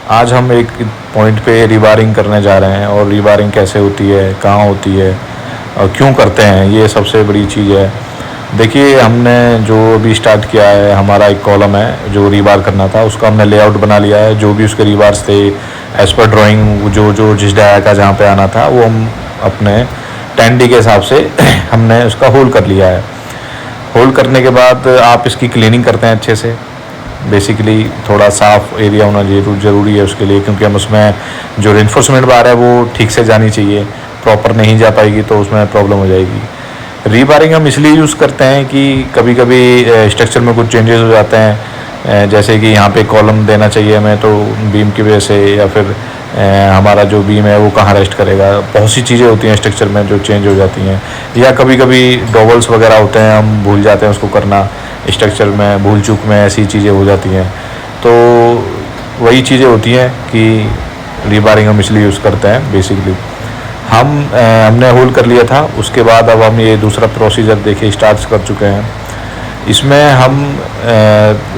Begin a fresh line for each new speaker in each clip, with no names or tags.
आज हम एक पॉइंट पे रीवायरिंग करने जा रहे हैं और रीवायरिंग कैसे होती है, कहाँ होती है और क्यों करते हैं, ये सबसे बड़ी चीज़ है। देखिए, हमने जो अभी स्टार्ट किया है, हमारा एक कॉलम है जो रीवायर करना था, उसका हमने लेआउट बना लिया है। जो भी उसके रीवायर्स थे एज़ पर ड्राइंग, जो जो जिस डाया का जहाँ पे आना था वो हम अपने 10D के हिसाब से हमने उसका होल कर लिया है। होल करने के बाद आप इसकी क्लीनिंग करते हैं अच्छे से। बेसिकली थोड़ा साफ़ एरिया होना ज़रूरी है उसके लिए, क्योंकि हम उसमें जो रेनफोर्समेंट बार है वो ठीक से जानी चाहिए। प्रॉपर नहीं जा पाएगी तो उसमें प्रॉब्लम हो जाएगी। रीबारिंग हम इसलिए यूज़ करते हैं कि कभी कभी स्ट्रक्चर में कुछ चेंजेस हो जाते हैं, जैसे कि यहाँ पे कॉलम देना चाहिए हमें, तो बीम की वजह से, या फिर हमारा जो बीम है वो कहाँ रेस्ट करेगा। बहुत सी चीज़ें होती हैं स्ट्रक्चर में जो चेंज हो जाती हैं, या कभी कभी डॉबल्स वगैरह होते हैं, हम भूल जाते हैं उसको करना। स्ट्रक्चर में भूल चूक में ऐसी चीज़ें हो जाती हैं। तो वही चीज़ें होती हैं कि रीबारिंग हम इसलिए यूज़ करते हैं। बेसिकली हमने होल कर लिया था, उसके बाद अब हम ये दूसरा प्रोसीजर देखिए स्टार्ट कर चुके हैं। इसमें हम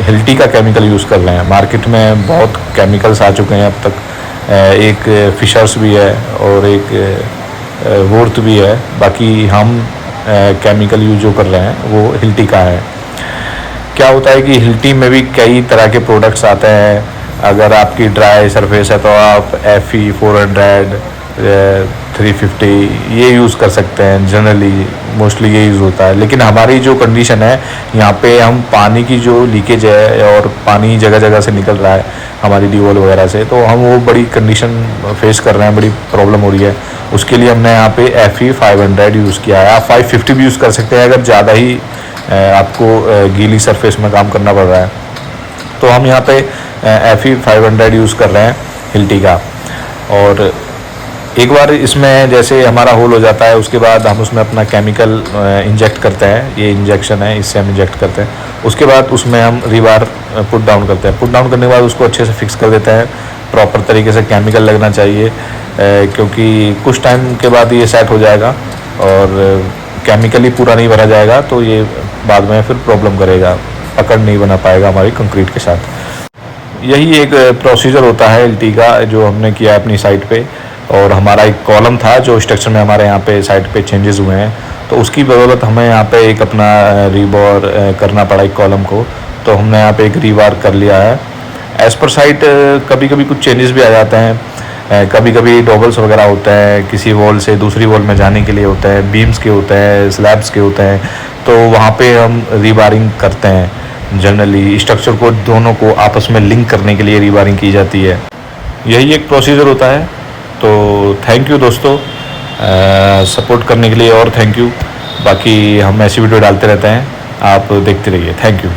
हिल्टी का केमिकल यूज़ कर रहे हैं। मार्केट में बहुत केमिकल्स आ चुके हैं अब तक। एक फिशर्स भी है और एक वोर्थ भी है। बाकी हम केमिकल यूज जो कर रहे हैं वो हिल्टी का है। क्या होता है कि हिल्टी में भी कई तरह के प्रोडक्ट्स आते हैं। अगर आपकी ड्राई सरफेस है तो आप FE 400 350 ये यूज़ कर सकते हैं। जनरली मोस्टली ये यूज़ होता है। लेकिन हमारी जो कंडीशन है यहाँ पे, हम पानी की जो लीकेज है और पानी जगह जगह से निकल रहा है हमारी ड्यूबवेल वगैरह से, तो हम वो बड़ी कंडीशन फेस कर रहे हैं, बड़ी प्रॉब्लम हो रही है। उसके लिए हमने यहाँ पे FE 500 यूज़ किया है। आप 550 भी यूज़ कर सकते हैं अगर ज़्यादा ही आपको गीली सरफेस में काम करना पड़ रहा है। तो हम यहाँ पे FE 500 यूज़ कर रहे हैं हिल्टी का। और एक बार इसमें जैसे हमारा होल हो जाता है, उसके बाद हम उसमें अपना केमिकल इंजेक्ट करते हैं। ये इंजेक्शन है, इससे हम इंजेक्ट करते हैं। उसके बाद उसमें हम रीबार पुट डाउन करते हैं। पुट डाउन करने के बाद उसको अच्छे से फिक्स कर देते हैं। प्रॉपर तरीके से केमिकल लगना चाहिए, क्योंकि कुछ टाइम के बाद ये सेट हो जाएगा और केमिकल ही पूरा नहीं भरा जाएगा तो ये बाद में फिर प्रॉब्लम करेगा, पकड़ नहीं बना पाएगा हमारी कंक्रीट के साथ। यही एक प्रोसीजर होता है हिल्टी का जो हमने किया है अपनी साइट पे। और हमारा एक कॉलम था जो स्ट्रक्चर में हमारे यहाँ पे साइट पे चेंजेस हुए हैं, तो उसकी बदौलत हमें यहाँ पे एक अपना रीबार करना पड़ा एक कॉलम को। तो हमने यहाँ पे एक रीबार कर लिया है। एज़ पर साइट कभी कभी कुछ चेंजेस भी आ जाते हैं। कभी कभी डॉबल्स वगैरह होते हैं, किसी वॉल से दूसरी वॉल में जाने के लिए होते हैं, बीम्स के होते हैं, स्लैब्स के होते हैं, तो वहाँ पे हम रीबारिंग करते हैं। जनरली स्ट्रक्चर को दोनों को आपस में लिंक करने के लिए रीबारिंग की जाती है। यही एक प्रोसीजर होता है। तो थैंक यू दोस्तों, सपोर्ट करने के लिए, और थैंक यू। बाकी हम ऐसी वीडियो डालते रहते हैं, आप देखते रहिए। Thank you.